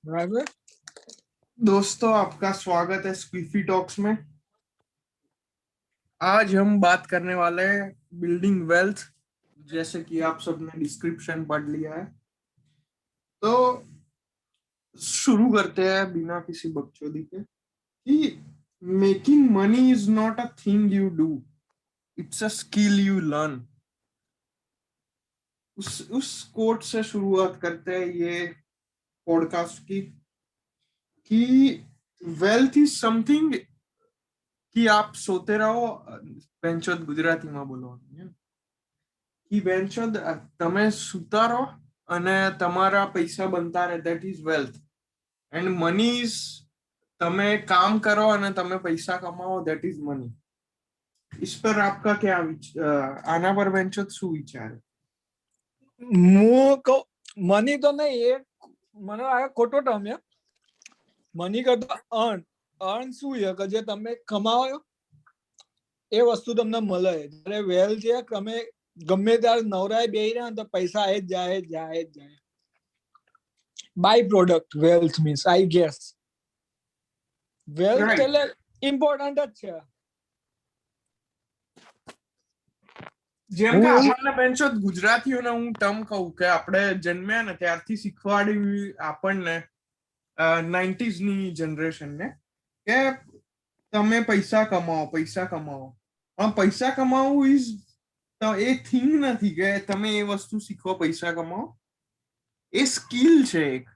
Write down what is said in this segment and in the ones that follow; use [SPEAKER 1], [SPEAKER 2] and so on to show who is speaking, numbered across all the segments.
[SPEAKER 1] बराबर।
[SPEAKER 2] दोस्तों, आपका स्वागत है स्क्विफी टॉक्स में। आज हम बात करने वाले हैं बिल्डिंग वेल्थ, जैसे कि आप सबने डिस्क्रिप्शन पढ़ लिया है। तो शुरू करते हैं बिना किसी बकचोदी के कि making money is not a thing you do, it's a skill you learn. उस कोट से शुरुआत करते हैं ये पॉडकास्ट की कि वेल्थ इज समथिंग कि आप सोते रहो, बेंचोद गुजराती में बोलो कि बेंचोद તમે સૂતા રહો અને તમારા પૈસા બનતા રહે, that is wealth. And money is તમે काम करो અને તમે પૈसा કમાઓ, that is money. इस पर आपका क्या आना पर बेंचोद શું વિચાર है?
[SPEAKER 1] હું કહું મની તો નહીં, એ મને આ ખોટો ટર્મ છે. મની કરતા અર્ન શું છે કે જે તમે કમાવો એ વસ્તુ તમને મળે. જ્યારે વેલ છે તમે ગમે ત્યારે નવરાય બેહી રહ્યા તો પૈસા એ જ જાય. By product wealth means I guess wealth
[SPEAKER 2] Right.
[SPEAKER 1] એટલે ઇમ્પોર્ટન્ટ જ છે.
[SPEAKER 2] જેમ કે આપણને બેંચોદ ગુજરાતીઓને હું ટર્મ કહું કે આપણે જન્મ્યા ને ત્યારથી શીખવાડી આપણને 90s ની જનરેશનને કે તમે પૈસા કમાઓ. પણ પૈસા કમાવું ઇઝ એ થિંગ નથી કે તમે એ વસ્તુ શીખો, પૈસા કમાઓ. એ સ્કિલ છે, એક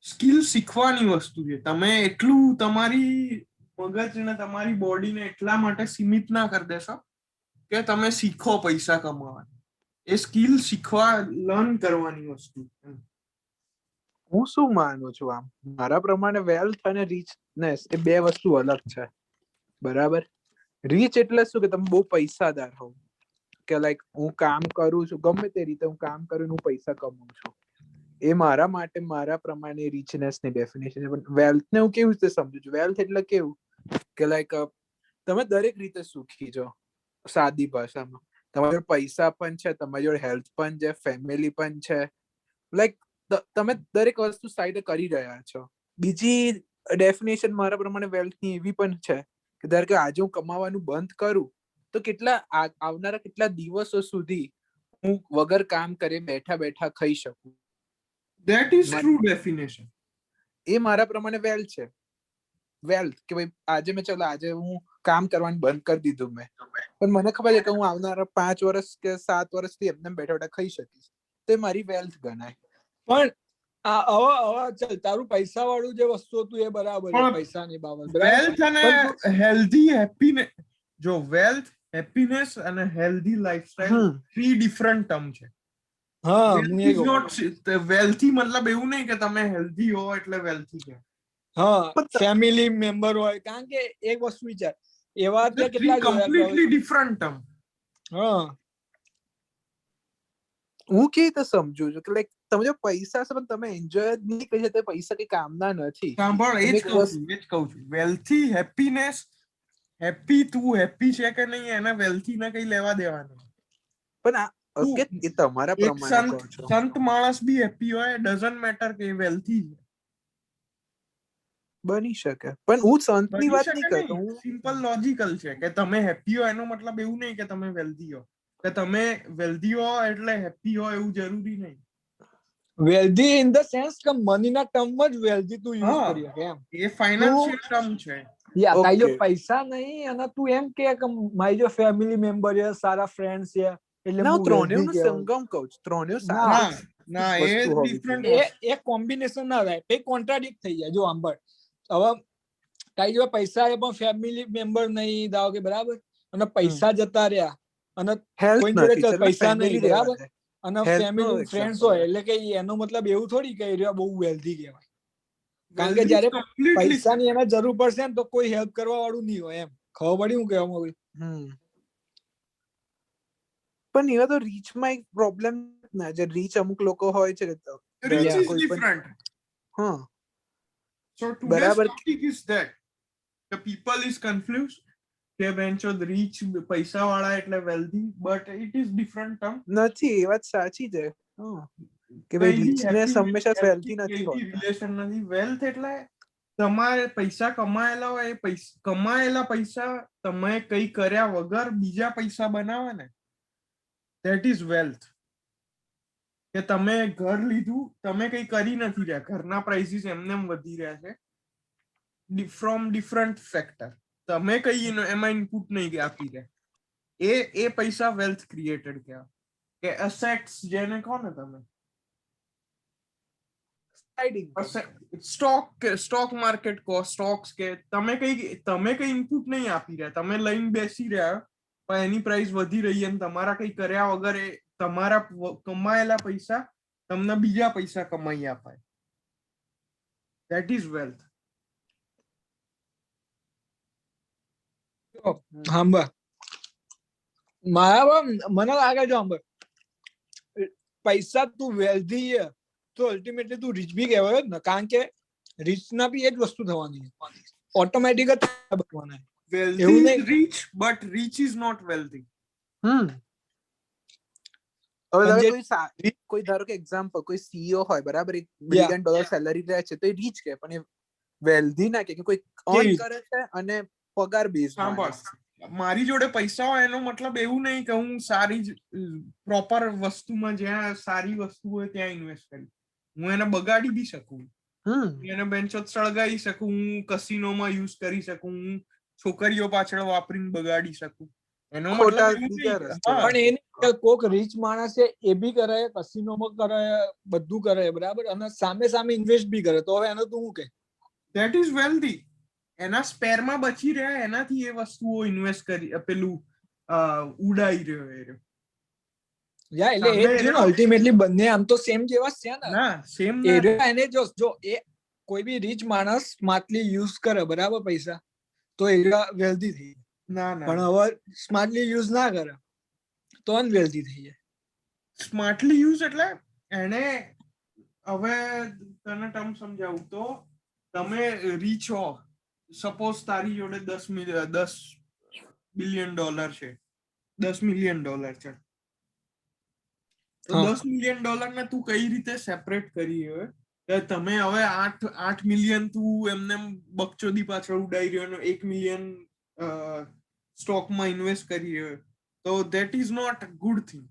[SPEAKER 2] સ્કિલ શીખવાની વસ્તુ છે. તમે એટલું તમારી મગજને તમારી બોડીને એટલા માટે સીમિત ના કરી દેશો કે તમે શીખો પૈસા કમાવાની. એ સ્કિલ શીખવા લર્ન કરવાની વસ્તુ.
[SPEAKER 3] હું શું માનું છું, આમ મારા પ્રમાણે વેલ્થ અને રીચનેસ એ બે વસ્તુ અલગ છે. બરાબર. રીચ એટલે શું કે તમે બહુ પૈસાદાર હોવ, કે લાઈક હું કામ કરું છું, ગમે તે રીતે હું કામ કરું હું પૈસા કમાઉં છું. એ મારા માટે મારા પ્રમાણે રીચનેસ ની ડેફિનેશન છે. પણ વેલ્થ ને હું કેવી રીતે સમજુ છું? વેલ્થ એટલે કેવું કે લાઈક તમે દરેક રીતે સુખી છો. સાદી ભાષામાં તમારી જોડે પૈસા પણ છે, તમારી જોડે હેલ્થ પણ છે, ફેમિલી પણ છે. લાઈક તમે દરેક વસ્તુ સાઈડે કરી રહ્યા છો. બીજી ડેફિનેશન મારા પ્રમાણે વેલ્થ ની એવી પણ છે કે ધારો કે આજે હું કમાવાનું બંધ કરું તો આવનારા કેટલા દિવસો સુધી હું વગર કામ કરે બેઠા બેઠા ખાઈ શકું.
[SPEAKER 2] That is true definition.
[SPEAKER 3] એ મારા પ્રમાણે વેલ્થ છે. વેલ્થ કે ભાઈ આજે હું કામ કરવાનું બંધ કરી દીધું મેં, પણ મને ખબર છે કે હું આવનારા 5 વર્ષ કે 7 વર્ષથી એમને બેઠા બેઠા ખાઈ શકીશ, તો એ મારી વેલ્થ ગણાય.
[SPEAKER 1] પણ ચાલ તારું પૈસા વાળું જે વસ્તુ હતું એ બરાબર છે, પૈસાની બાબત
[SPEAKER 2] વેલ્થ અને હેલ્ધી હેપીનેસ, જો વેલ્થ, હેપીનેસ અને હેલ્ધી લાઈફસ્ટાઈલ 3 ડિફરન્ટ ટર્મ છે. વેલ્થી મતલબ એવું નહીં કે તમે હેલ્ધી હો એટલે વેલ્થી છે.
[SPEAKER 1] ફેમિલી મેમ્બર હોય. કારણ કે એક વસ્તુ વિચાર, એવા કેટલા
[SPEAKER 2] કમ્પ્લીટલી ડિફરન્ટ ટર્મ.
[SPEAKER 3] હું કેવી રીતે સમજુ છું કે લાઈક તમે જો પૈસા છે પણ તમે એન્જોય જ નહીં કરી શકતા, પૈસા કઈ કામના નથી.
[SPEAKER 2] સાંભળ, એ જ કહું છું વેલ્થી હેપીનેસ, હેપી તું હેપી છે કે નહીં એને વેલ્થી ને કઈ લેવા દેવાનું.
[SPEAKER 3] પણ એ તમારા પ્રમાણે કહો છો.
[SPEAKER 2] સંત માણસ બી હેપી હોય, ડઝન્ટ મેટર કે વેલ્થી છે.
[SPEAKER 3] બની શકે, પણ હું સંતની વાત નહીં કરતો. હું
[SPEAKER 2] સિમ્પલ લોજિકલ છે કે તમે હેપી હો એનો મતલબ એવું નહીં કે તમે વેલ્ધી હો, કે તમે વેલ્ધી હો એટલે હેપી હો એવું જરૂરી નહીં.
[SPEAKER 1] વેલ્ધી ઇન ધ સેન્સ કે મનીના ટર્મમાં જ વેલ્ધી તું યુઝ કરી શકે એમ.
[SPEAKER 2] એ ફાઇનાન્શિયલ ટર્મ છે.
[SPEAKER 1] તારી જો પૈસા નહીં અને તું એમ કે મારી જો ફેમિલી મેમ્બર છે, સારા ફ્રેન્ડ્સ છે, એટલે હું
[SPEAKER 3] ત્રણેયનો સંગમ કહું છું. ત્રણેય સારા
[SPEAKER 2] ના, એ ડિફરન્ટ
[SPEAKER 1] એ કોમ્બિનેશન ના રહે, એ કોન્ટ્રાડિક્ટ થઈ જાય. જો સાંભળ, હવે તારી જો પૈસા એ પણ ફેમિલી મેમ્બર નહીં ધારો કે, બરાબર, અને પૈસા જતા રહ્યા અને કોઈ જોડે પૈસા નહીં, બરાબર, અને ફેમિલી ફ્રેન્ડ્સ હોય, એટલે કે એનો મતલબ એવું થોડી કે એ બહુ વેલ્ધી કહેવાય. કારણ કે જયારે પૈસાની એને જરૂર પડશે ને તો કોઈ હેલ્પ કરવા વાળું નહીં હોય. એમ ખબર પડી હું કહેવા માંગુ?
[SPEAKER 3] પણ એવા તો રીચમાં એક પ્રોબ્લેમ ના, જે રીચ અમુક લોકો હોય છે,
[SPEAKER 2] rich is different. So today's topic is that the people is confused કે બેન્ચો રીચ પૈસા વાળા એટલે wealthy, but it is different term.
[SPEAKER 3] નથી, એ વાત સાચી છે. કે ભાઈ રીચનેસ હંમેશા વેલ્થી નથી હોતા.
[SPEAKER 2] રિલેશન નથી. વેલ્થ એટલે તમારે પૈસા કમાયેલા હોય, એ કમાયેલા પૈસા તમે કઈ કર્યા વગર બીજા પૈસા બનાવે ને, ધેટ ઇઝ વેલ્થ. કે તમે ઘર લીધું, તમે કઈ કરી નથી રહ્યા, ઘરના પ્રાઇસીસ એમને એમ વધી રહ્યા છે ફ્રોમ ડિફરન્ટ ફેક્ટર, તમે કઈ એમાં ઇનપુટ નહીં આપી રહ્યા, એ પૈસા વેલ્થ ક્રિએટેડ કહેવાય. કે એસેટ્સ જેને કહો ને તમે, સ્ટોક માર્કેટ કહો, સ્ટોક્સ કે તમે કઈ ઇનપુટ નહીં આપી રહ્યા, તમે લઈને બેસી રહ્યા પણ એની પ્રાઇસ વધી રહી અને તમારા કઈ કર્યા વગર એ તમારા કમાયેલા પૈસા તમને બીજા પૈસા કમાઈ આપાય. That is wealth.
[SPEAKER 1] સાંભળ, મારા મને લાગે છે સાંભળ, પૈસા તું વેલ્ધી છે તો અલ્ટિમેટલી તું રીચ બી કહેવાય જ ને, કારણ કે રીચ ના બી એ જ વસ્તુ થવાની ઓટોમેટિક જ બનવાના.
[SPEAKER 2] Wealthy is rich but rich is not wealthy.
[SPEAKER 3] હવે કોઈ ધારો કે એક્ઝામ્પલ, કોઈ સીઈઓ હોય બરાબર, $1 બિલિયન સેલરી લે છે, તો એ રીચ કે, પણ એ વેલ્ધી ના કે કોઈ અર્ન કરે છે અને પગાર બેઝ.
[SPEAKER 2] મારી જોડે પૈસા હોય એનો મતલબ એવું નહીં કે હું સારી પ્રોપર વસ્તુમાં, જ્યાં સારી વસ્તુ હોય ત્યાં ઇન્વેસ્ટ કરી, હું એને બગાડી બી શકું, એને બેન્ચોત સળગાવી શકું, હું કસિનોમાં યુઝ કરી શકું, હું છોકરીઓ પાછળ વાપરીને બગાડી શકું. એનો મતલબ
[SPEAKER 1] પણ એને કોક રીચ માણસ છે એ બી કરે, કસિનોમાં કરે, બધું કરે બરાબર, અને સામે સામે ઇન્વેસ્ટ બી કરે, તો હવે એનો તું શું કે?
[SPEAKER 2] That is wealthy. એના સ્પેરમાં બચી રહ્યા, એનાથી એ વસ્તુઓ ઇન્વેસ્ટ કરી, પેલું ઉડાઈ રહ્યો એ.
[SPEAKER 1] યા એટલે એ જ ને, અલ્ટિમેટલી બંને આમ તો સેમ જેવા જ છે ને.
[SPEAKER 2] ના સેમ
[SPEAKER 1] એને જો એ કોઈ બી રીચ માણસ સ્માર્ટલી યુઝ કરે બરાબર પૈસા, તો એ વેલ્ધી થઈ જાય.
[SPEAKER 2] ના
[SPEAKER 1] પણ હવે સ્માર્ટલી યુઝ ના કરે તો અનવેલ્ધી થઈ જાય.
[SPEAKER 2] સ્માર્ટલી યુઝ એટલે એને, હવે તને ટર્મ સમજાવું તો, તમે રીચ હો, સપોઝ તારી જોડે $10 બિલિયન છે, $10 મિલિયન છે, તો $10 મિલિયન ને તું કઈ રીતે સેપરેટ કરી હોય કે તમે હવે 8 મિલિયન તું એમને બકચોદી પાછળ ઉડાઈ રહ્યો, 1 મિલિયન સ્ટોકમાં ઇન્વેસ્ટ કરી રહ્યો, તો that is not good thing.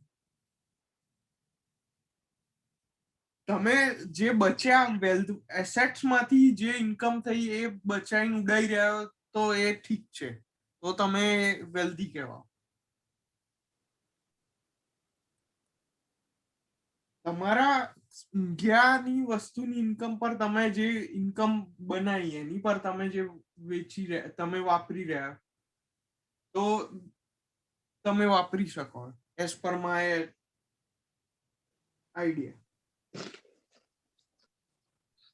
[SPEAKER 2] તમે જે બચ્યા વેલ્થ એસેટ્સ માંથી જે ઇન્કમ થઈ એ બચાઈને ઉડાઈ રહ્યા તો એ ઠીક છે, તો તમે વેલ્ધી કહેવાઓ. તમારા ઊંઘ્યાની વસ્તુની ઇન્કમ પર તમે જે ઇન્કમ બનાવી એની પર તમે જે વેચી રહ્યા, તમે વાપરી રહ્યા, તો તમે વાપરી શકો એઝ પર માય આઈડિયા.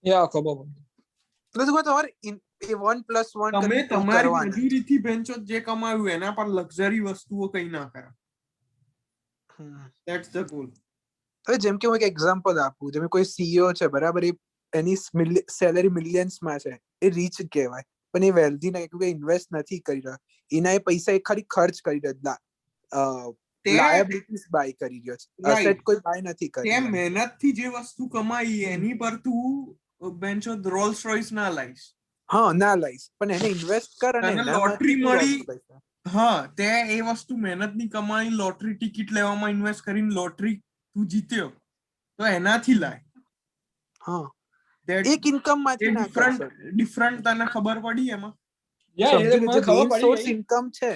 [SPEAKER 1] યા ખબર
[SPEAKER 2] તમે તમારી મજૂરીથી બેન્ચો જે કમાવ્યું એના પર લક્ઝરી વસ્તુઓ કઈ ના કરે. That's the goal.
[SPEAKER 3] હવે જેમ કે હું એક એક્ઝામ્પલ આપું, જેમ કોઈ સીઈઓ છે બરાબર, એની સેલરી મિલિયન્સમાં છે, એ રીચ કહેવાય, પણ એ વેલ્ધી ના, કે ઇન્વેસ્ટ નથી કરી રહ્યા, એના એ પૈસા એ ખાલી ખર્ચ કરી રહ્યા, લાયબિલિટીઝ બાય કરી રહ્યો છે, એસેટ કોઈ બાય નથી કરી રહ્યો.
[SPEAKER 2] મહેનતથી જે વસ્તુ કમાઈ એની પર તું બેન્ચો રોલ્સ રોયસ ના લાઈશ.
[SPEAKER 3] હા, ના લાઈશ, પણ એને ઇન્વેસ્ટ કર અને
[SPEAKER 2] લોટરી મળી. હા, તે એ વસ્તુ મહેનતની કમાણી, લોટરી ટિકિટ લેવામાં ઇન્વેસ્ટ કરીને લોટરી તું જીત્યો, તો એનાથી લાય.
[SPEAKER 3] હા, એક ઇન્કમ માંથી ના કરશો.
[SPEAKER 2] ડિફરન્ટ તને ખબર પડી એમાં?
[SPEAKER 3] સોર્સ ઇન્કમ છે,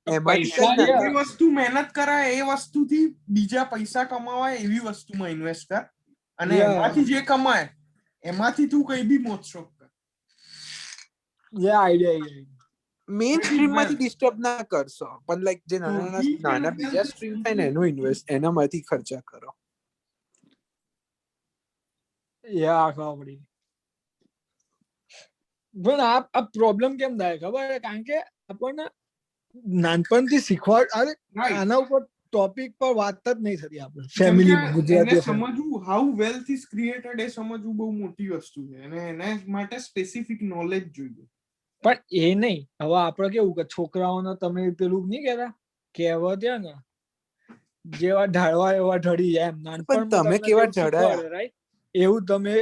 [SPEAKER 2] એમાંથી એ વસ્તુ મહેનત કરાય, એ વસ્તુથી બીજા પૈસા કમાવાય એવી વસ્તુમાં ઇન્વેસ્ટ કર, અને એમાંથી જે કમાય એમાંથી તું કઈ બી મોજશોખ કર.
[SPEAKER 3] મેઇન સ્ટ્રીમ માંથી ડિસ્ટર્બ ના કરશો, પણ લાઈક જે નાના બીજા સ્ટ્રીમ થાય ને એનું ઇન્વેસ્ટ, એનામાંથી ખર્ચા કરો.
[SPEAKER 1] પણ આ પ્રોબ્લેમ કેમ થાય ખબર? કારણ કે આપણને નાનપણથી શીખવાડ, આના ઉપર ટોપિક પર વાત જ નહીં થતી આપણે ફેમિલીમાં, ગુજરાતીઓ
[SPEAKER 2] સમજવું હાઉ વેલ્થ ઇઝ ક્રિએટેડ એ સમજવું બહુ મોટી વસ્તુ છે, અને એના માટે સ્પેસિફિક નોલેજ જોઈએ.
[SPEAKER 1] પણ એ નહીં, હવે આપણે કેવું કે છોકરાઓને તમે પેલું નહીં કહેતા, કહેવત છે ને જેવા ઢાળવા એવા ઢળી જાય એમ.
[SPEAKER 3] પણ
[SPEAKER 1] નાનપણમાં
[SPEAKER 3] તમે
[SPEAKER 1] તમને
[SPEAKER 3] કેવા
[SPEAKER 1] જેવું શીખવાડે,
[SPEAKER 3] ઢળાયા?
[SPEAKER 1] રાઈટ, એવું તમે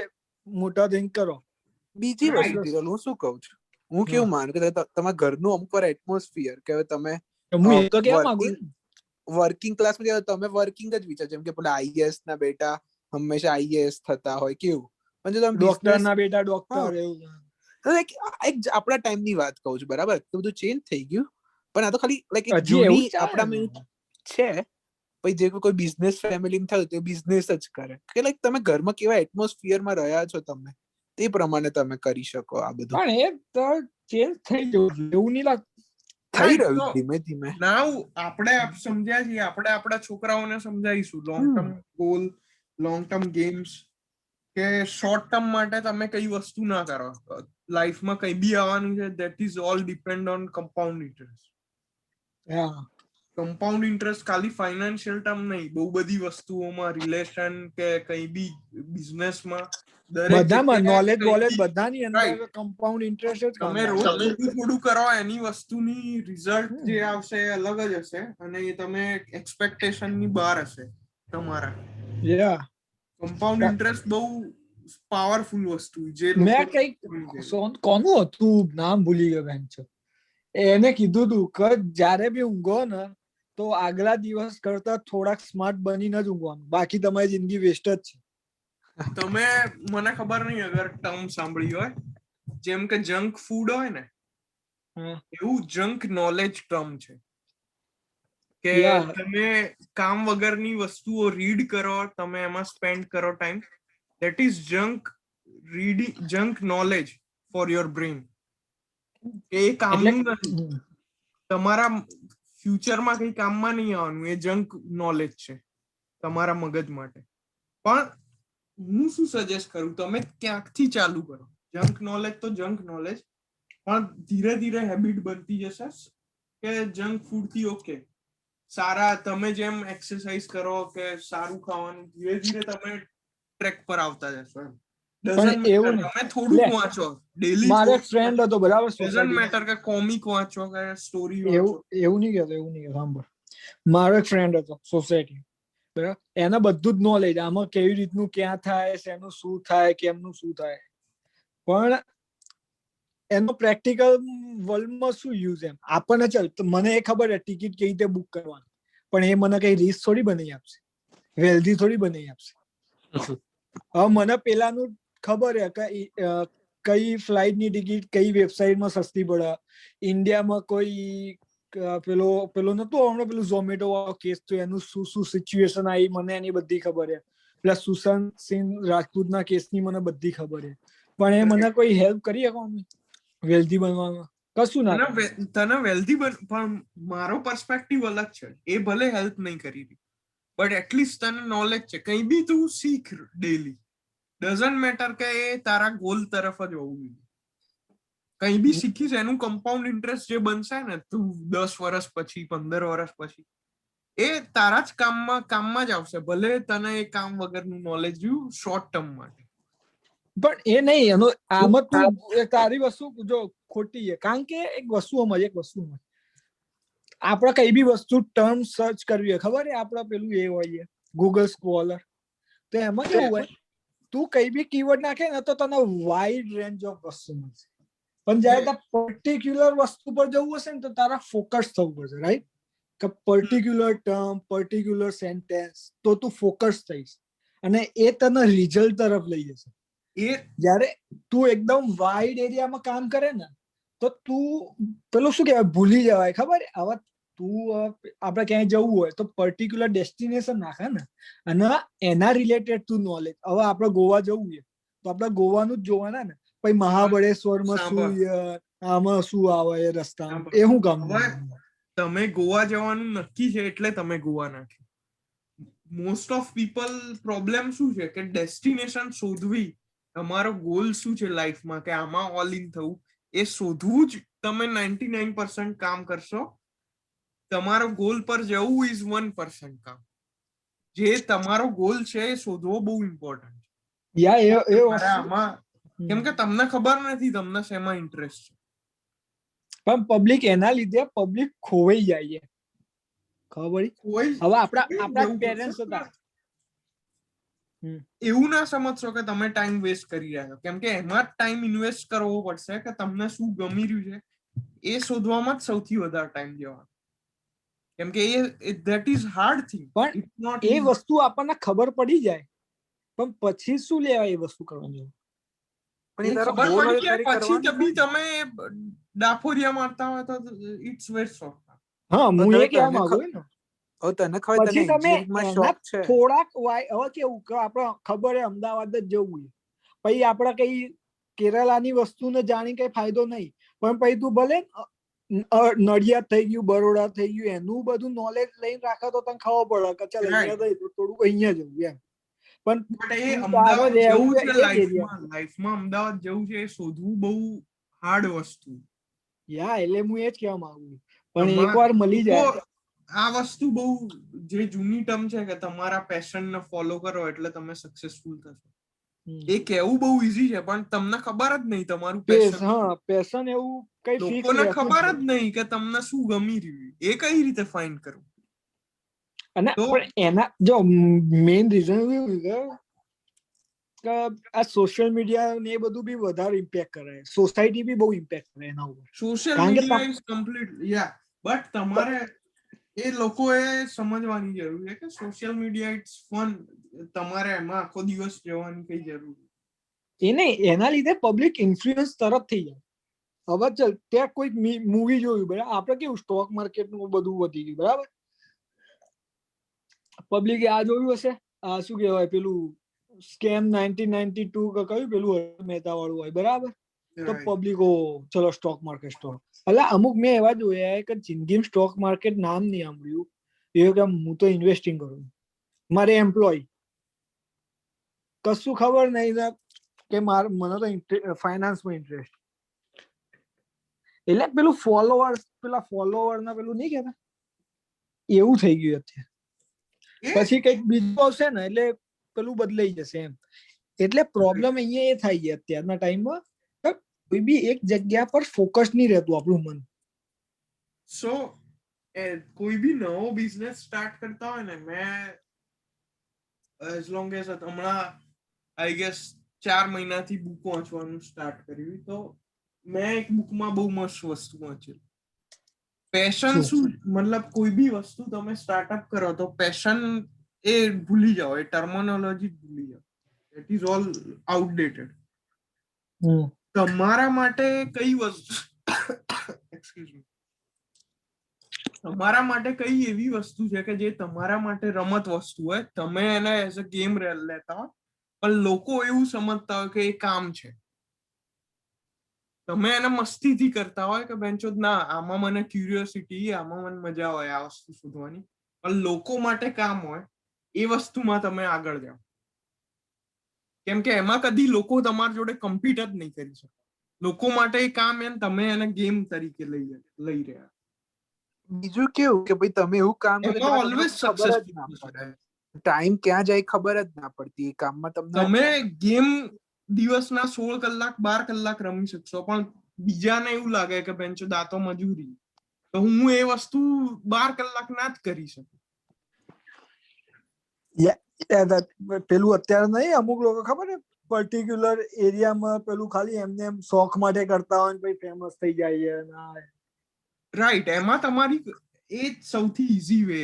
[SPEAKER 1] મોટા થઈને કરો.
[SPEAKER 3] બીજી
[SPEAKER 2] Right.
[SPEAKER 3] વસ્તુ ધીરલ, હું શું કહું છું, હું
[SPEAKER 1] હા.
[SPEAKER 3] કેવું માનું કે તમારા ઘરનું અમુક વાર એટમોસ્ફિયર કે હવે તમે
[SPEAKER 1] હું એ તો કેવા માંગુ છું.
[SPEAKER 3] વર્કિંગ ક્લાસમાં જાઓ, તમે વર્કિંગ જ વિચાર, જેમ કે પેલા આઈએએસ ના બેટા હંમેશા આઈએએસ થતા હોય કેવું, પણ જો તમે
[SPEAKER 1] ડોક્ટર
[SPEAKER 3] બિઝનેસ,
[SPEAKER 1] ના બેટા ડોક્ટર એવું.
[SPEAKER 3] એક આપણા ટાઈમ ની વાત કહું છું, બરાબર, તો બધું ચેન્જ થઈ ગયું, પણ આ તો ખાલી લાઈક એક
[SPEAKER 1] હજી એવું
[SPEAKER 3] જૂની
[SPEAKER 1] ચાલે
[SPEAKER 3] આપણામાં
[SPEAKER 1] ને.
[SPEAKER 3] એવું છે. પછી જે કોઈ બિઝનેસ ફેમિલી થયું તો બિઝનેસ જ કરે, કે લાઈક તમે ઘરમાં કેવા એટમોસ્ફિયરમાં રહ્યા છો તમે તે પ્રમાણે તમે કરી શકો આ બધું.
[SPEAKER 1] પણ એ તો ચેન્જ થઈ જવું જોઈએ, એવું નહીં લાગતું.
[SPEAKER 3] થઈ
[SPEAKER 2] Right.
[SPEAKER 3] રહ્યું
[SPEAKER 2] So,
[SPEAKER 3] ધીમે ધીમે.
[SPEAKER 2] now આપણે સમજ્યા છીએ, આપણે આપણા છોકરાઓને સમજાવીશું long term goal, long term games, કે શોર્ટ ટર્મ માટે તમે કઈ વસ્તુ ના કરો. લાઈફમાં કઈ બી આવવાનું છે, that is all depend on compound interest.
[SPEAKER 1] હા,
[SPEAKER 2] કમ્પાઉન્ડ ઇન્ટરેસ્ટ ખાલી ફાઇનાન્શિયલ ટર્મ નહીં, બહુ બધી વસ્તુઓમાં, રિલેશન કે કઈ બી બિઝનેસમાં, દરેક
[SPEAKER 1] બધામાં
[SPEAKER 2] જગ્યાએ
[SPEAKER 1] નોલેજ
[SPEAKER 2] કંઈ
[SPEAKER 1] વોલેજ
[SPEAKER 2] બી,
[SPEAKER 1] બધાની
[SPEAKER 2] right,
[SPEAKER 1] અંદર કમ્પાઉન્ડ ઇન્ટરેસ્ટ જ કામ
[SPEAKER 2] તમે રોજ
[SPEAKER 1] લાગે.
[SPEAKER 2] થોડું થોડું કરો, એની વસ્તુની રિઝલ્ટ
[SPEAKER 1] હમ.
[SPEAKER 2] જે આવશે એ અલગ જ હશે, અને એ તમે એક્સપેક્ટેશન ની બહાર હશે તમારા.
[SPEAKER 1] Yeah.
[SPEAKER 2] કમ્પાઉન્ડ ઇન્ટરેસ્ટ બહુ પાવરફુલ વસ્તુ જે
[SPEAKER 1] મેં
[SPEAKER 2] લોકો
[SPEAKER 1] કઈક કોનું હતું નામ ભૂલી ગયો બેન છે, એને કીધું તું કે જયારે બી ઊંઘો ને તો આગલા દિવસ કરતા થોડાક સ્માર્ટ બનીને જ ઊંઘવાનું, બાકી તમારી જિંદગી વેસ્ટ જ છે.
[SPEAKER 2] તમે, મને ખબર નહીં અગર ટર્મ સાંભળી હોય, જેમ કે જંક ફૂડ હોય ને,
[SPEAKER 1] હા.
[SPEAKER 2] એવું જંક નોલેજ ટર્મ છે, કે
[SPEAKER 1] Yeah.
[SPEAKER 2] તમે કામ વગરની વસ્તુઓ રીડ કરો, તમે એમાં સ્પેન્ડ કરો time, that is junk knowledge for your brain. એ કામનું નથી, તમારા ફ્યુચરમાં કઈ કામમાં નહીં આવવાનું, એ જંક નોલેજ છે તમારા મગજ માટે. પણ હું શું સજેસ્ટ કરું, તમે ક્યાંકથી ચાલુ કરો. જંક નોલેજ તો જંક નોલેજ, પણ ધીરે ધીરે હેબિટ બનતી જશે કે જંક ફૂડ થી ઓકે, સારા, તમે જેમ એક્સરસાઇઝ કરો કે સારું ખાવાનું, ધીરે ધીરે તમે ટ્રેક પર આવતા જશો.
[SPEAKER 1] પણ એવું નહીં,
[SPEAKER 2] તમે થોડુંક વાંચો ડેલી,
[SPEAKER 1] મારો એક ફ્રેન્ડ હતો બરાબર
[SPEAKER 2] ડઝન્ટ
[SPEAKER 1] સોસાયટીમાં,
[SPEAKER 2] મેટર કે કોમિક વાંચો કે સ્ટોરી
[SPEAKER 1] એવું
[SPEAKER 2] વાંચો.
[SPEAKER 1] એવું નહીં કહેતો, સાંભળ, મારો એક ફ્રેન્ડ હતો સોસાયટી, બરાબર, એને બધું જ નોલેજ આમાં કેવી રીતનું ક્યાં થાય, શેનું શું થાય, કેમનું શું થાય, પણ એનો પ્રેક્ટિકલ વર્લ્ડમાં શું યુઝ એમ. આપણને ચાલ મને એ ખબર છે ટિકિટ કેવી રીતે બુક કરવાની, પણ એ મને કઈ રીસ થોડી બનાવી આપશે, વેલ્ધી થોડી બનાવી આપશે. હવે મને પેલાનું ખબર છે કે કઈ ફ્લાઇટ ની ટિકિટ કઈ વેબસાઇટમાં સસ્તી પડે, ઇન્ડિયામાં કોઈ પેલો નતો હમણાં પેલું ઝોમેટો વાળો કેસ તો એનું શું શું સિચ્યુએશન આવી, મને એની બધી ખબર છે. પ્લસ સુશાંત સિંહ રાજપૂતના કેસની મને બધી ખબર છે, પણ એ મને કોઈ હેલ્પ કરી શકો વેલ્ધી બનવામાં? કશું ના કરે.
[SPEAKER 2] તને વેલ્ધી પણ મારો પર્સપેક્ટિવ અલગ છે, એ ભલે હેલ્પ નહીં કરી રહી, બટ એટલીસ્ટ તને નોલેજ છે, કંઈ બી તું શીખ ડેલી, ડઝન્ટ મેટર કે એ તારા ગોલ તરફ જ હોવું જોઈએ. કંઈ બી શીખીશ એનું કમ્પાઉન્ડ ઇન્ટરેસ્ટ જે બનશે ને, તું 10 વર્ષ પછી, 15 વર્ષ પછી, એ તારા જ કામમાં જ આવશે, ભલે તને એ કામ વગરનું નોલેજ રહ્યું શોર્ટ ટર્મ માટે.
[SPEAKER 1] પણ એ નહીં, એનો આમાં તું તારી વસ્તુ જો ખોટી છે, કારણ કે એક વસ્તુ આપણે કઈ બી વસ્તુ ટર્મ સર્ચ કરવી હોય, ખબર છે આપણે પેલું એ હોય ગૂગલ સ્કોલર, તો એમાં કેવું હોય, તું કઈ બી કીવર્ડ નાખે ને તો તને વાઇડ રેન્જ ઓફ વસ્તુ મળશે, પણ જયારે તારે પર્ટિક્યુલર વસ્તુ પર જવું હશે ને તો તારા ફોકસ થવું પડશે, રાઈટ, કે પર્ટિક્યુલર ટર્મ, પર્ટિક્યુલર સેન્ટેન્સ, તો તું ફોકસ થઈશ અને એ તને રિઝલ્ટ તરફ લઈ જશે. જયારે તું એકદમ વાઇડ એરિયામાં કામ કરે ને તો તું પેલું શું કહેવાય, ભૂલી જવાય, ખબર હવે તું આપણે ક્યાંય જવું હોય તો પર્ટિક્યુલર ડેસ્ટિનેશન નાખે ને, અને એના રિલેટેડ તું નોલેજ, હવે આપણે ગોવા જવું છે તો આપણે ગોવાનું જ જોવાના ને, પછી મહાબળેશ્વરમાં શું, આમાં શું આવે એ રસ્તા, એ શું કામ?
[SPEAKER 2] તમે ગોવા જવાનું નક્કી છે એટલે તમે ગોવા નાખ્યું. મોસ્ટ ઓફ પીપલ પ્રોબ્લેમ શું છે કે ડેસ્ટિનેશન શોધવી, તમારો ગોલ શું છે લાઈફમાં, કે આમાં ઓલ ઇન થવું, એ શોધવું જ તમે 99% કામ કરશો. તમારો ગોલ પર જવું ઇઝ 1% કામ. જે તમારો ગોલ છે એ શોધવો બહુ ઇમ્પોર્ટન્ટ છે. આમાં કેમ કે તમને ખબર નથી તમને શેમાં ઇન્ટરેસ્ટ છે.
[SPEAKER 1] પણ પબ્લિક એના લીધે પબ્લિક ખોવાઈ જાય છે. ખબર પડી?
[SPEAKER 2] કોઈ
[SPEAKER 1] હવે આપણા
[SPEAKER 2] એવું
[SPEAKER 1] પેરેન્ટ્સ
[SPEAKER 2] કરશે
[SPEAKER 1] હતા.
[SPEAKER 2] એવું ના સમજશો કે તમે ટાઈમ વેસ્ટ કરી રહ્યા છો, કેમ કે એમાં જ ટાઈમ ઇન્વેસ્ટ કરવો પડશે કે તમને શું ગમી રહ્યું છે એ શોધવામાં જ સૌથી વધારે ટાઈમ દેવાનો, કેમ કે એ ધેટ ઇઝ હાર્ડ થિંગ.
[SPEAKER 1] પણ
[SPEAKER 2] ઇટ્સ નોટ
[SPEAKER 1] એ વસ્તુ આપણને ખબર પડી જાય, પણ પછી શું લેવા એ વસ્તુ કરવાની?
[SPEAKER 3] પણ એ તારો
[SPEAKER 2] ખબર
[SPEAKER 3] goal
[SPEAKER 2] પડી
[SPEAKER 3] હોય
[SPEAKER 2] જાય
[SPEAKER 3] ત્યારે
[SPEAKER 2] પછી
[SPEAKER 3] કરવાનું
[SPEAKER 2] તો
[SPEAKER 3] હોય
[SPEAKER 2] બી
[SPEAKER 3] ને.
[SPEAKER 2] તમે ડાફોરિયા મારતા હોય તો ઇટ્સ વેસ્ટ ઓફ.
[SPEAKER 1] હા, હું
[SPEAKER 3] હવે
[SPEAKER 1] એ કહેવા
[SPEAKER 3] તને
[SPEAKER 1] માંગુ ને.
[SPEAKER 3] હવે તને ખબર તને
[SPEAKER 1] પછી તમે
[SPEAKER 3] engineering માં
[SPEAKER 1] એના
[SPEAKER 3] શોખ છે,
[SPEAKER 1] થોડાક હવે કેવું કે આપણે ખબર હે અમદાવાદ જ જવું છે, પછી આપણે કઈ કેરલાની વસ્તુને જાણી કઈ ફાયદો નહીં, પણ પછી તું ભલે નડિયાદ થઈ ગયું, બરોડા થઈ ગયું, એનું બધું નોલેજ લઈને રાખે તો તને ખબર પડે કે ચાલ અહીંયા થઈ તો થોડુંક અહીંયા જવું એમ. પણ
[SPEAKER 2] બટ એ
[SPEAKER 1] તું તારે
[SPEAKER 2] અમદાવાદ
[SPEAKER 1] રહેવું
[SPEAKER 2] જવું છે
[SPEAKER 1] એ જ એરિયા.
[SPEAKER 2] લાઈફમાં અમદાવાદ જવું છે એ શોધવું બહુ હાર્ડ વસ્તુ.
[SPEAKER 1] એટલે હું એ જ કહેવા માંગુ છું, પણ એકવાર મળી જાય.
[SPEAKER 2] આ વસ્તુ બહુ જે જૂની ટર્મ છે કે તમારા પેશન ને ફોલો કરો એટલે તમે સક્સેસફુલ થશો, એ કહેવું બહુ ઈઝી છે, પણ તમને ખબર જ નહીં તમારું પેશન.
[SPEAKER 1] પેશન એવું કઈ ફિક્સ
[SPEAKER 2] લોકોને ખબર જ નહીં કે તમને શું ગમી રહ્યું, એ કઈ રીતે ફાઇન્ડ કરવું?
[SPEAKER 1] અને
[SPEAKER 2] તો
[SPEAKER 1] એના જો મેઇન રીઝન એવું કે આ સોશિયલ મીડિયા ને એ બધું બી વધારે ઇમ્પેક્ટ કરે, સોસાયટી બી બહુ ઇમ્પેક્ટ કરે એના ઉપર.
[SPEAKER 2] સોશિયલ
[SPEAKER 1] કારણ કે
[SPEAKER 2] media is complete yeah, but તમારે એ લોકોએ સમજવાની જરૂર છે કે સોશિયલ મીડિયા ઇટ્સ ફન, તમારે એમાં આખો દિવસ જવાની કઈ જરૂર
[SPEAKER 1] એ નહીં, એના લીધે પબ્લિક ઇન્ફ્લુઅન્સ તરત થઈ જાય. હવે ચાલ ત્યાં કોઈ મૂવી જોયું, બરાબર, આપણે કેવું સ્ટોક માર્કેટ નું બધું વધી ગયું, બરાબર. પબ્લિકે આ જોયું હશે, આ શું કહેવાય પેલું સ્કેમ 1992 કે કયું પેલું મહેતા વાળું હોય, બરાબર. તો પબ્લિકો ચલો સ્ટોક માર્કેટ એટલે અમુક મેં એવા જોયા કે જિંદગીમાં સ્ટોક માર્કેટ નામ નહીં સાંભળ્યું, એ કે હું તો ઇન્વેસ્ટિંગ કરું, મારે એમ્પ્લોય કશું ખબર નહીં કે મને તો ફાઇનાન્સમાં ઇન્ટરેસ્ટ. એટલે પેલું ફોલોવર ના પેલું નહીં કહેતા, એવું થઈ ગયું અત્યારે. પછી કઈક બીજું આવશે ને એટલે પેલું બદલાઈ જશે એમ. એટલે પ્રોબ્લેમ અહીંયા એ થાય છે અત્યારના ટાઈમમાં, કોઈ બી એક જગ્યા પર ફોકસ નહીં રહેતું આપણું મન.
[SPEAKER 2] સો કોઈ બી નવો બિઝનેસ સ્ટાર્ટ કરતા હોય ને, મેં એઝ લોંગ એઝ હમણાં આઈ ગેસ 4 મહિનાથી બુક વાંચવાનું સ્ટાર્ટ કર્યું, તો મેં એક બુકમાં બહુ મસ્ત વસ્તુ વાંચી. પેશન શું, મતલબ કોઈ બી વસ્તુ તમે સ્ટાર્ટઅપ કરો તો પેશન એ ભૂલી જાઓ, એ ટર્મિનોલોજી ભૂલી જાઓ, ઇટ ઇઝ ઓલ આઉટડેટેડ. તમારા માટે કઈ વસ્તુ એક્સક્યુઝ મી, તમારા માટે કઈ એવી વસ્તુ છે કે જે તમારા માટે રમત વસ્તુ હોય, તમે એને એઝ અ ગેમ લેતા હોય, પણ લોકો એવું સમજતા હોય કે એ કામ છે. તમે એને મસ્તીથી કરતા હોય કે બેન્ચો ના આમાં મને ક્યુરિયોસિટી, આમાં મને મજા હોય આ વસ્તુ શોધવાની, પણ લોકો માટે કામ હોય એ વસ્તુમાં તમે આગળ જાઓ, કેમ કે એમાં કદી લોકો તમારી જોડે કમ્પીટ જ નહીં કરી શકે. લોકો માટે એ કામ એમ, તમે એને ગેમ તરીકે લઈ રહ્યા.
[SPEAKER 3] બીજું કેવું કે ભાઈ તમે એવું કામ કરો
[SPEAKER 2] એમાં
[SPEAKER 3] જેમાં તમને
[SPEAKER 2] ઓલવેઝ
[SPEAKER 3] ખબર જ
[SPEAKER 2] સક્સેસફુલ
[SPEAKER 3] ના
[SPEAKER 2] થશો.
[SPEAKER 3] પડે, ટાઈમ ક્યાં જાય ખબર જ ના પડતી એ કામમાં.
[SPEAKER 2] તમે ગેમ દિવસના 16 કલાક 12 કલાક રમી શકશો, પણ બીજાને એવું લાગે કે બેન્ચો દાતો મજૂરી, તો હું એ વસ્તુ 12 કલાક ના જ કરી શકું.
[SPEAKER 1] પેલું અત્યારે નહીં, અમુક લોકો ખબર ને પર્ટિક્યુલર એરિયામાં પેલું ખાલી એમને એમ શોખ માટે કરતા હોય, પછી ફેમસ થઈ જાય છે.
[SPEAKER 2] રાઈટ, એમાં તમારી એ જ સૌથી ઈઝી વે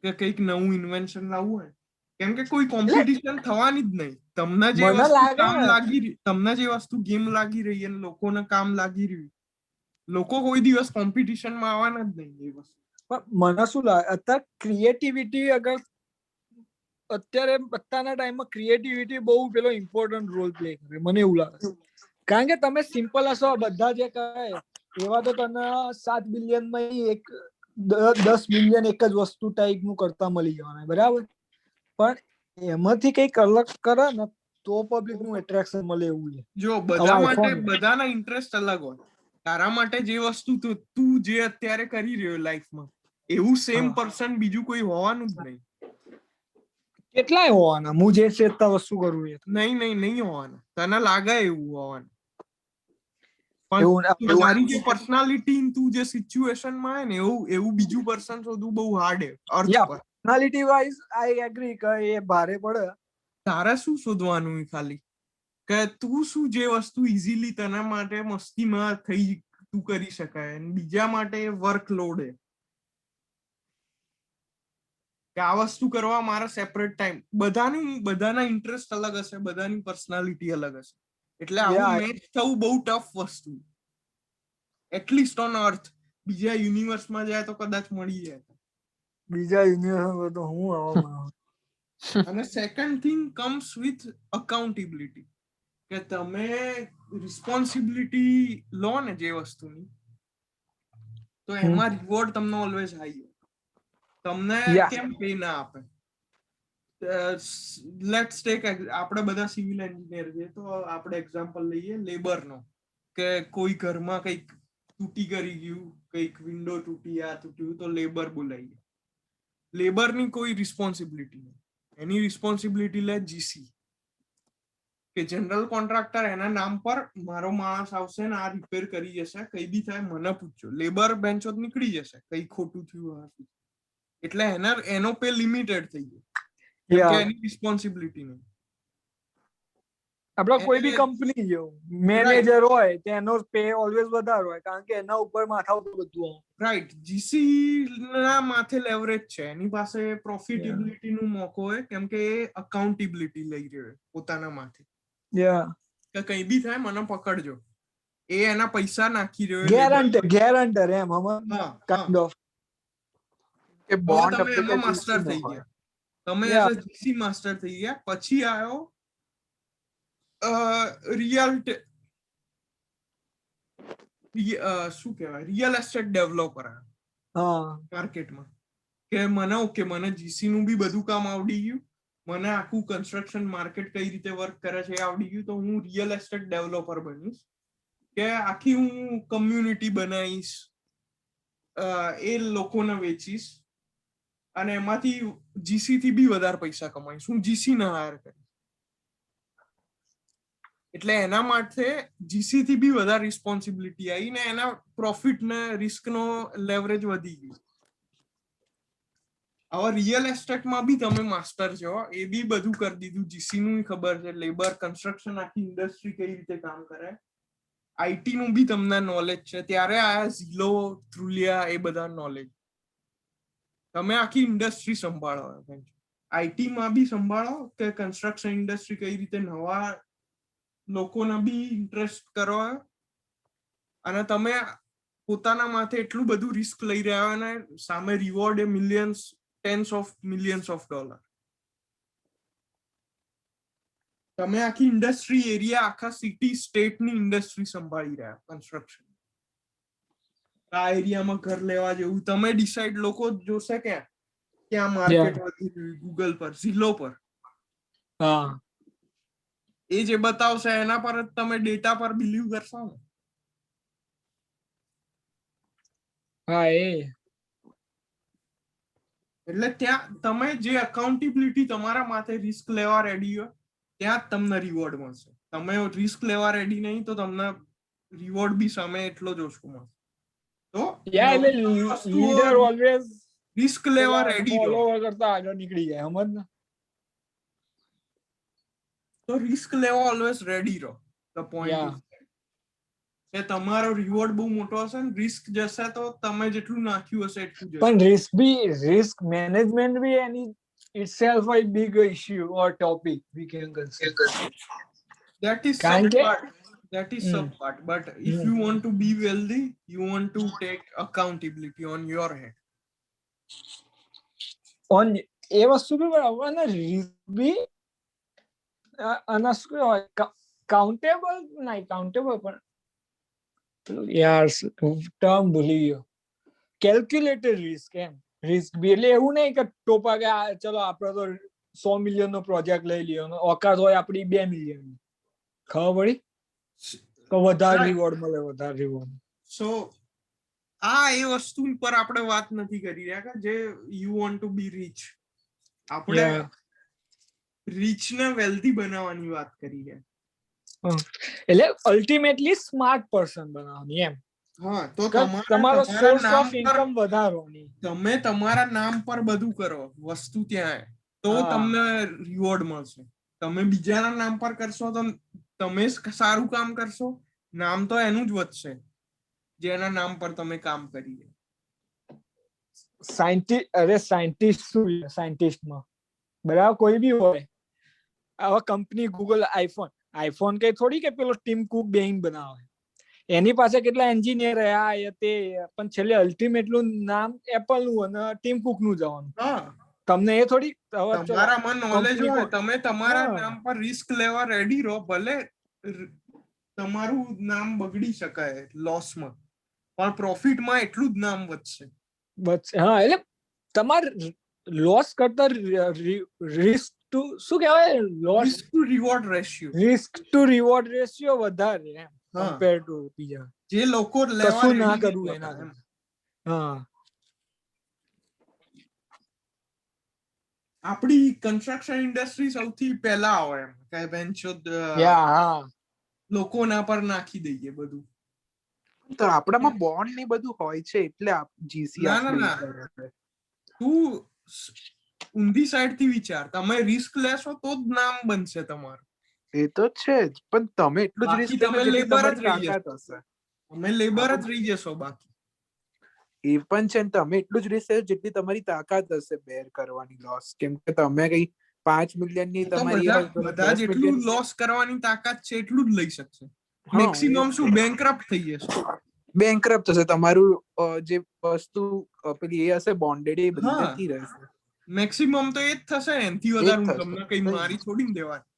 [SPEAKER 2] કે કંઈક નવું ઇન્વેન્શન લાવવું હોય, કેમ કે કોઈ કોમ્પિટિશન થવાની જ નહીં. તમને જે વસ્તુ કામ લાગી, તમને જે વસ્તુ ગેમ લાગી રહી અને લોકોને કામ લાગી રહ્યું, લોકો કોઈ દિવસ કોમ્પિટિશનમાં આવવાના જ નહીં એ વસ્તુ.
[SPEAKER 1] પણ મને શું લાગે અત્યારે ક્રિએટિવિટી, અગર અત્યારે અત્યારના ટાઈમમાં ક્રિએટિવિટી બહુ પેલો ઇમ્પોર્ટન્ટ રોલ પ્લે કરે, મને એવું લાગે. કારણ કે તમે સિમ્પલ હશો, બધા જે કહે એવા તો તને 7 બિલિયનમાં 10 બિલિયન એક જ વસ્તુ ટાઈપ નું કરતા મળી જવાના, બરાબર. પણ એમાંથી કઈક અલગ કરે ને તો પબ્લિક નું એટ્રેક્શન મળે એવું છે.
[SPEAKER 2] જો બધા માટે બધાના ઇન્ટરેસ્ટ અલગ હોય. તારા માટે જે વસ્તુ તું જે અત્યારે કરી રહ્યો લાઈફમાં, એવું સેમ પર્સન બીજું કોઈ હોવાનું જ નહીં.
[SPEAKER 1] કેટલાય હોવાના, હું જે વસ્તુ કરું
[SPEAKER 2] નહીં હોવાના, તને લાગે એવું હોવાનું. પણ તારી જે પર્સનાલિટી તું જે સિચ્યુએશન માં હે ને એવું બીજું પર્સન શોધવું બહુ હાર્ડ હે અર્થ પર.
[SPEAKER 1] પર્સનાલિટી વાઇઝ આઈ એગ્રી કે એ ભારે પડે.
[SPEAKER 2] તારે શું શોધવાનું ખાલી કે તું શું જે વસ્તુ ઇઝીલી તના માટે મસ્તીમાં થઈ તું કરી શકાય અને બીજા માટે વર્કલોડ હે કે આ વસ્તુ કરવા મારા સેપરેટ ટાઈમ. બધાના ઇન્ટરેસ્ટ અલગ હશે, બધાની પર્સનાલિટી અલગ હશે, એટલે આવું મેચ થવું બહુ ટફ વસ્તુ, એટલીસ્ટ ઓન અર્થ. બીજા યુનિવર્સમાં જાય તો કદાચ મળી જાય.
[SPEAKER 1] બીજા યુનિવર્સમાં તો હું આવા.
[SPEAKER 2] અને second thing comes with accountability, કે તમે રિસ્પોન્સિબિલિટી લો ને જે વસ્તુની, તો એમાં રિવોર્ડ તમને ઓલવેઝ હાઈ. તમને કેમ પે ના આપે? લેટ્સ ટેક, આપણે બધા સિવિલ એન્જિનિયર છે તો આપણે એક્ઝામ્પલ લઈએ લેબરનો, કે કોઈ ઘરમાં કંઈક તૂટી કરી ગયું, કંઈક વિન્ડો તૂટી, આ તૂટ્યું, તો લેબર બોલાવીએ. લેબરની કોઈ રિસ્પોન્સિબિલિટી નહીં, એની રિસ્પોન્સિબિલિટી લે જીસી, કે જનરલ કોન્ટ્રાક્ટર એના નામ પર મારો માણસ આવશે ને આ રિપેર કરી જશે, કઈ બી થાય મને પૂછજો. લેબર બેન્ચો નીકળી જશે, કઈ ખોટું થયું, એટલે એનો પે લિમિટેડ થઈ ગયો, કે એની રિસ્પોન્સિબિલિટી નહીં.
[SPEAKER 1] આપણે કોઈ બી કંપની જો મેનેજર હોય તેનો પે ઓલવેઝ વધારે હોય, કારણ કે એના ઉપર માથા ઉપર બધું.
[SPEAKER 2] રાઈટ, જીસી ના માથે લેવરેજ છે, એની પાસે પ્રોફિટેબિલિટી નું મોકો હોય, કેમ કે એ અકાઉન્ટેબિલિટી લઈ રહ્યો પોતાના માથે, કે કઈ બી થાય મને પકડજો. એ એના પૈસા નાખી રહ્યો,
[SPEAKER 1] guarantor M kind of.
[SPEAKER 3] A bond
[SPEAKER 2] તમે એમાં માસ્ટર થઈ ગયા, તમે એઝ અ જીસી માસ્ટર થઈ ગયા. પછી આવ્યો શું કહેવાય, રિયલ એસ્ટેટ ડેવલપર માર્કેટમાં, કે મને જીસી નું બી બધું કામ આવડી ગયું, મને આખું કન્સ્ટ્રક્શન માર્કેટ કઈ રીતે વર્ક કરે છે એ આવડી ગયું, તો હું રિયલ એસ્ટેટ ડેવલપર બનીશ, કે આખી હું કમ્યુનિટી બનાવીશ, એ લોકોને વેચીશ, અને એમાંથી જીસી થી બી વધારે પૈસા કમાઈશ. હું જીસી ને હાયર કરીશ, એટલે એના માટે જીસી થી બી વધારે રિસ્પોન્સિબિલિટી આવી ને એના પ્રોફિટ ને રિસ્ક નો લેવરેજ વધી ગયું. હવે રિયલ એસ્ટેટમાં બી તમે માસ્ટર છો, એ બી બધું કરી દીધું, જીસી નું ખબર છે, લેબર, કન્સ્ટ્રક્શન, આખી ઇન્ડસ્ટ્રી કઈ રીતે કામ કરે, આઈટી નું બી તમને નોલેજ છે. ત્યારે આ ઝીલો, થ્રુલિયા, એ બધા નોલેજ, તમે આખી ઇન્ડસ્ટ્રી સંભાળો, આઈટી માં બી સંભાળો, કે કન્સ્ટ્રક્શન ઇન્ડસ્ટ્રી કઈ રીતે નવા લોકોને બી ઇન્ટરેસ્ટ કરો, અને તમે પોતાના માથે એટલું બધું રિસ્ક લઈ રહ્યા હોય ને સામે reward a millions, tens of millions of dollar. તમે આખી ઇન્ડસ્ટ્રી એરિયા, આખા સિટી સ્ટેટની ઇન્ડસ્ટ્રી સંભાળી રહ્યા કન્સ્ટ્રક્શન. આ એરિયામાં ઘર લેવા જેવું તમે ડિસાઈડ, લોકો જોશે ક્યાં માર્કેટ વધી રહ્યું, ગૂગલ પર, ઝીલો પર, એ જે બતાવશે એના પર જ તમે ડેટા પર બિલીવ કરશો ને. એટલે ત્યાં તમે જે અકાઉન્ટેબિલિટી તમારા માથે રિસ્ક લેવા રેડી હોય, ત્યાં જ તમને રિવોર્ડ મળશે. તમે રિસ્ક લેવા રેડી નહીં તો તમને રિવોર્ડ બી સામે એટલો જ ઓછો મળશે. તો
[SPEAKER 1] લીડર ઓલવેઝ
[SPEAKER 2] રિસ્ક લેવા રેડી
[SPEAKER 1] ફોલોવર કરતા આગળ નીકળી જાય, સમજ ને.
[SPEAKER 2] તો રિસ્ક લેવા ઓલવેઝ રેડી રહો. ધ પોઈન્ટ કે તમારો રિવોર્ડ બહુ મોટો હશે ને, રિસ્ક જશે તો તમે જેટલું નાખ્યું હશે એટલું જશે.
[SPEAKER 1] પણ રિસ્ક મેનેજમેન્ટ બી એની itself a big issue or topic we can consider.
[SPEAKER 2] That is some part. That is some part. But if you want to be wealthy, you want to take accountability on your head.
[SPEAKER 1] On એ વસ્તુ બી બરાબર, અને risk બી, અને શું કહેવાય, countable નહીં, countable પણ યાર term ભૂલી ગયો, કેલ્ક્યુલેટેડ રિસ્ક. એમ રિસ્ક બી એટલે એવું નહીં કે ટોપા કે ચલો આપણે તો 100 મિલિયન નો પ્રોજેક્ટ લઈ લ્યો, ઓકાત હોય આપણી 2 મિલિયન, ખબર પડી તો વધારે રિવોર્ડ મળે, વધારે રિવોર્ડ.
[SPEAKER 2] સો આ એ વસ્તુ પર આપણે વાત નથી કરી રહ્યા કે જે you want to be rich, આપણે રીચ ને વેલ્ધી બનાવવાની વાત કરી રહ્યા.
[SPEAKER 1] એટલે અલ્ટિમેટલી સ્માર્ટ પર્સન બનાવવાની એમ.
[SPEAKER 2] હા, તો
[SPEAKER 1] તમારો સોર્સ ઓફ ઇન્કમ વધારવાની.
[SPEAKER 2] તમે તમારા નામ પર બધું કરો, વસ્તુ ત્યાં તો તમને રિવોર્ડ મળશે. તમે બીજાના નામ પર કરશો તો તમે સારું કામ કરશો, નામ તો એનું જ વધશે જેના નામ પર તમે કામ કરી.
[SPEAKER 1] સાયન્ટિસ્ટ શું સાયન્ટિસ્ટમાં બરાબર કોઈ બી હોય, આવા કંપની ગૂગલ, આઈફોન કઈ થોડી કે પેલો ટીમ કુક બેહીન બનાવે. એની પાસે કેટલા એન્જિનિયર રહ્યા તે, પણ છેલ્લે અલ્ટિમેટલું નામ એપલ નું અને ટીમ કુક નું જવાનું. તમને એ થોડી
[SPEAKER 2] તમારામાં નોલેજ હોય, તમે તમારા નામ પર રિસ્ક લેવા રેડી રહો, ભલે તમારું નામ બગડી શકાય લોસમાં, પણ પ્રોફિટમાં એટલું જ નામ વધશે.
[SPEAKER 1] હા, એટલે તમારે લોસ કરતા રિસ્ક ટુ શું કહેવાય,
[SPEAKER 2] risk two reward ratio,
[SPEAKER 1] risk two reward ratio વધારે એમ કમ્પેર ટુ બીજા
[SPEAKER 2] જે લોકો લેવા
[SPEAKER 1] કશું ના કરવું એના. હા,
[SPEAKER 2] આપડી કન્સ્ટ્રક્શન ઇન્ડસ્ટ્રી સૌથી પહેલા આવે એમ કે બેન્ચોદ લોકોના પર નાખી દઈએ બધું.
[SPEAKER 3] તો આપણામાં બોન્ડ ને બધું હોય છે એટલે જીસી
[SPEAKER 2] તું ઊંધી સાઈડ થી વિચાર, તમે રિસ્ક લેશો તો જ નામ બનશે તમારું.
[SPEAKER 3] એ તો છે જ, પણ તમે એટલું જ રિસ્ક લેશો જેટલી તમારી તાકાત હશે.
[SPEAKER 2] તમે લેબર જ રહી જશો. બાકી
[SPEAKER 3] એ પણ છે, તમે એટલું જ રિસ્ક લેશો જેટલી તમારી તાકાત હશે બેર કરવાની લોસ. કેમ કે તમે કઈ 5 મિલિયન ની તમારી
[SPEAKER 2] બધા જેટલું લોસ કરવાની તાકાત છે એટલું જ લઈ શકશે. મેક્સિમમ શું બેંકરપ્ટ થઈ જશે.
[SPEAKER 3] બેંકરપ્ટ થશે તમારું જે વસ્તુ પેલી એ હશે બોન્ડેડ, એ બધી જતી રહેશે.
[SPEAKER 2] મેક્સિમમ તો એ જ થશે, એનથી વધારે તમને કઈ મારી થોડી ને દેવાની.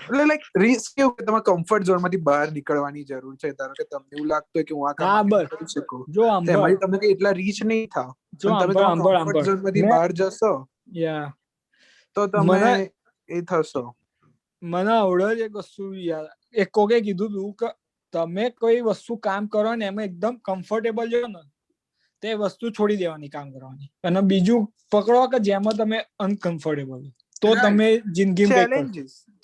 [SPEAKER 3] એટલે લાઈક રિસ્ક કેવું કે તમારે કમ્ફર્ટ ઝોન માંથી બહાર નીકળવાની જરૂર છે. ધારો કે તમને એવું લાગતું હોય કે હું આ કામ કરી શકું, તેમાંથી તમે કઈ એટલા રીચ નહીં થાવ, પણ તમે તમારા કમ્ફર્ટ ઝોન માંથી બહાર જશો તો તમે એ થશો.
[SPEAKER 1] મને આવડે જ એક વસ્તુ યાર, એક કોકે કીધું તું કે તમે કોઈ વસ્તુ કામ કરો ને એમાં એકદમ કમ્ફર્ટેબલ જો ને, તે વસ્તુ છોડી દેવાની કામ કરવાની, અને બીજું પકડો કે જેમાં તમે અનકમ્ફર્ટેબલ, તો તમે જિંદગીમાં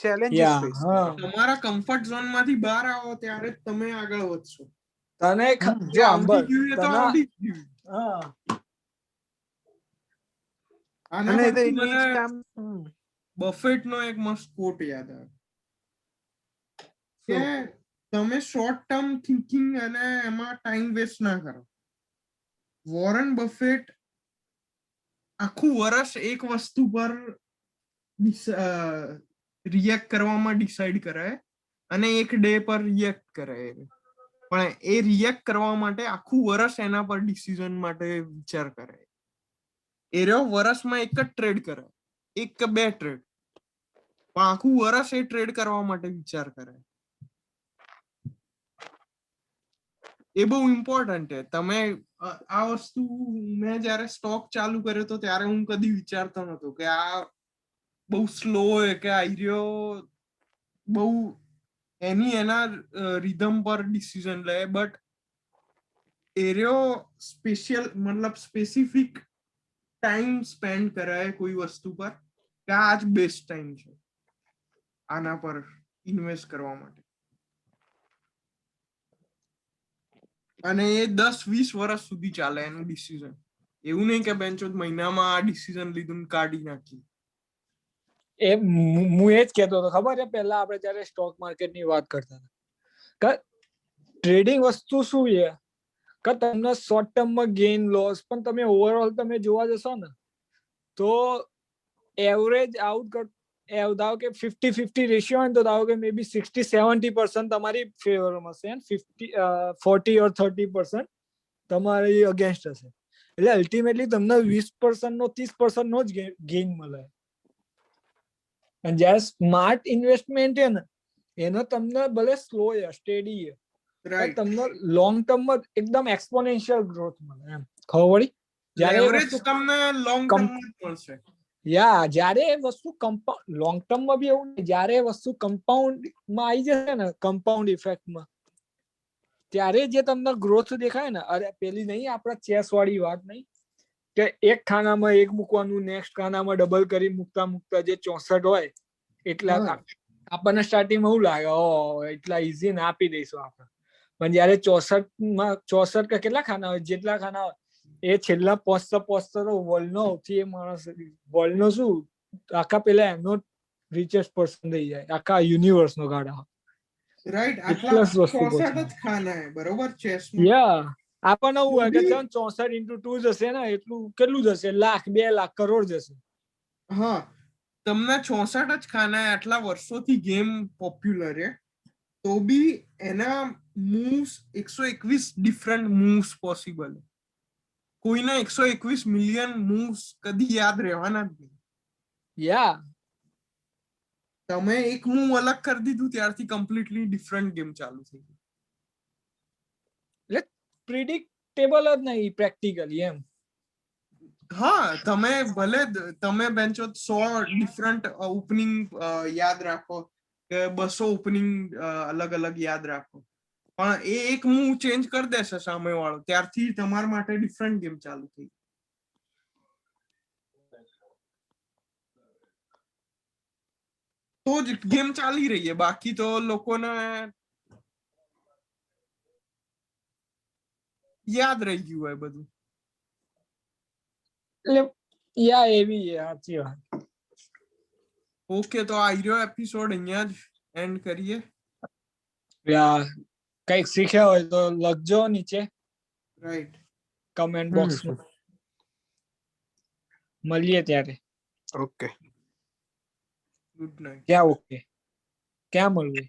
[SPEAKER 2] ચેલેન્જીસ તમારા કમ્ફર્ટ ઝોન માંથી બહાર આવો ત્યારે જ તમે આગળ વધશો.
[SPEAKER 1] તને જો
[SPEAKER 2] આવડી ગયું તો આવડી ગયું. બફેટ નો એક મસ્ત કોટ યાદ આવે કે તમે શોર્ટ ટર્મ થિંકિંગ અને એમાં ટાઈમ વેસ્ટ ના કરો. વોરન બફેટ આખું વર્ષ એક વસ્તુ પર રિએક્ટ કરવામાં ડિસાઈડ કરે અને એક ડે પર રિએક્ટ કરે, પણ એ રિએક્ટ કરવા માટે આખું વર્ષ એના પર ડિસિઝન માટે વિચાર કરે. એ રહ્યો વર્ષમાં એક જ ટ્રેડ કરે, એક કે 2 ટ્રેડ, પણ આખું વર્ષ એ ટ્રેડ કરવા માટે વિચાર કરે. એ બહુ ઇમ્પોર્ટન્ટ છે. તમે આ વસ્તુ મેં જયારે સ્ટોક ચાલુ કર્યો તો ત્યારે હું કદી વિચારતો નતો કે આ બહુ સ્લો હોય કે આઈરિયો બહુ એના રિધમ પર ડિસિઝન લે, બટ એરિયો સ્પેસિફિક ટાઈમ સ્પેન્ડ કરાય કોઈ વસ્તુ પર કે આ જ બેસ્ટ ટાઈમ છે આના પર ઇન્વેસ્ટ કરવા માટે. અને એ 10-20 વર્ષ સુધી ચાલે એનું ડિસિઝન. એવું નહીં કે બેન્ચો મહિનામાં આ ડિસિઝન લીધું કાઢી નાખી.
[SPEAKER 1] એ હું એ જ કહેતો હતો, ખબર છે પહેલા આપણે જયારે સ્ટોક માર્કેટની વાત કરતા હતા, ટ્રેડિંગ વસ્તુ શું છે કે તમને શોર્ટ ટર્મમાં ગેઇન લોસ, પણ તમે ઓવરઓલ તમે જોવા જશો ને તો એવરેજ ધારો કે 50-50 રેશિયો હોય તો ધારો કે મે બી 60-70% તમારી ફેવરમાં હશે, 40-30% તમારી અગેન્સ્ટ હશે. એટલે અલ્ટિમેટલી તમને 20% નો 30% નો જ ગેઇન મળે. અને જ્યારે સ્માર્ટ ઇન્વેસ્ટમેન્ટ છે ને, એનો તમને ભલે સ્લો છે, સ્ટેડી છે, તમને લોંગ ટર્મમાં એકદમ એક્સપોનેન્શિયલ ગ્રોથ મળે એમ. ખબર પડી?
[SPEAKER 2] જ્યારે તમને લોંગ ટર્મમાં મળશે.
[SPEAKER 1] જ્યારે એ વસ્તુ લોંગ ટર્મમાં બી એવું નહીં, જ્યારે વસ્તુ કમ્પાઉન્ડમાં આવી જશે ને, કમ્પાઉન્ડ ઇફેક્ટમાં, ત્યારે જે તમને ગ્રોથ દેખાય ને, અરે પેલી નહીં આપણા ચેસ વાળી વાત નહીં કે એક ખાનામાં એક મૂકવાનું, નેક્સ્ટ ખાનામાં ડબલ કરી મૂકતા જે 64 હોય એટલા
[SPEAKER 2] હા.
[SPEAKER 1] આપણને સ્ટાર્ટિંગમાં એવું લાગે એટલા ઈઝી ના આપી દઈશું આપણે, પણ જયારે 64 કે કેટલા ખાના હોય, જેટલા ખાના હોય એ છેલ્લા પહોંચતા તો વર્લ્ડ નો સૌથી એ માણસ, વર્લ્ડ નો શું આખા પેલા એમનો રિચેસ્ટ પર્સન થઈ જાય આખા યુનિવર્સ નો ગાડા.
[SPEAKER 2] રાઈટ, આટલા
[SPEAKER 1] એટલા જ વસ્તુ
[SPEAKER 2] 64 જ ખાના હે બરોબર ચેસમાં.
[SPEAKER 1] યા આપણને એવું હોય કે
[SPEAKER 2] બી-
[SPEAKER 1] 64 × 2 જશે ને, એટલું કેટલું જશે, લાખ 2 લાખ કરોડ જશે.
[SPEAKER 2] હા, તમને 64 જ ખાના હે, આટલા વર્ષોથી ગેમ પોપ્યુલર હે, તો બી એના મૂવ્સ 121 ડિફરન્ટ મૂવ્સ પોસિબલ. કોઈના 121 મિલિયન મૂવ્સ કદી યાદ રહેવાના જ નહીં.
[SPEAKER 1] યા
[SPEAKER 2] તમે એક મૂવ અલગ કરી દીધું ત્યારથી કમ્પ્લીટલી ડિફરન્ટ ગેમ ચાલુ થઈ ગઈ.
[SPEAKER 1] પ્રિડિક્ટેબલ જ નહીં પ્રેક્ટિકલી એમ.
[SPEAKER 2] હા, તમે ભલે તમે બેન્ચો 100 ડિફરન્ટ ઓપનિંગ યાદ રાખો કે 200 ઓપનિંગ અલગ અલગ યાદ રાખો, પણ એ એક મૂવ ચેન્જ કરી દેશે સામે વાળો, ત્યારથી તમારા માટે ડિફરન્ટ ગેમ ચાલુ થઈ. તો જ ગેમ ચાલી રહી છે, બાકી તો લોકોને યાદ રહી ગયું હોય બધું.
[SPEAKER 1] એટલે યા એવી સાચી વાત.
[SPEAKER 2] ઓકે, તો આ રહ્યો એપિસોડ અહીંયા જ એન્ડ કરીએ.
[SPEAKER 1] યા કઈક શીખ્યા હોય તો લખજો નીચે
[SPEAKER 2] રાઈટ,
[SPEAKER 1] કમેન્ટ બોક્સમાં. મળીએ ત્યારે.
[SPEAKER 3] ઓકે.
[SPEAKER 2] Good night.
[SPEAKER 1] ક્યાં ઓકે, ક્યાં મળવું?